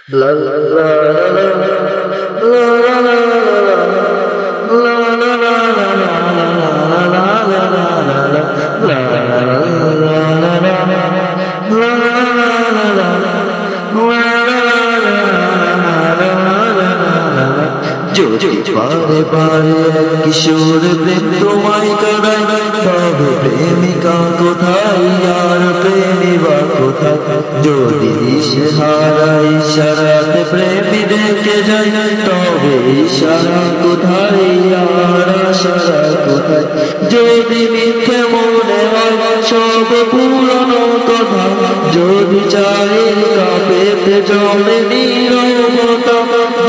লা লা লা লা লা লা লা যদি বারে বারে কিশোর প্রেম তোমায় কাঁদায়, তবে প্রেমিকা কোথায় আর প্রেমিবা কোথায়? যদি দিশে হারাই ইশারাতে প্রেমী ডেকে যায়, তবে ইশারা কোথায় আর আশারা কোথায়? যদি মিথ্যে মনে হয় সব পুরনো কথা, যদি চায়ের কাপেতে জমে নীরবতা,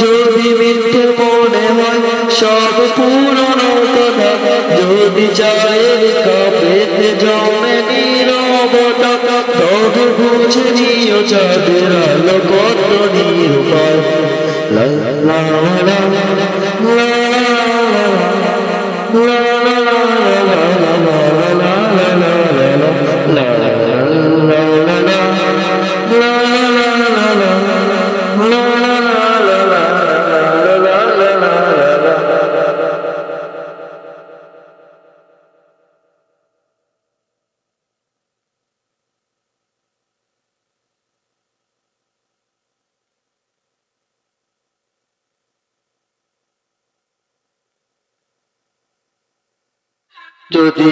যদি মিথ্যে মনে হয় সব পুরনো কথা, যদি চায়ের কাপেতে জমে নীরবতা, তবে বুঝে নিও চাঁদের আলো কত নিরূপায়। লা লা লা লা যদি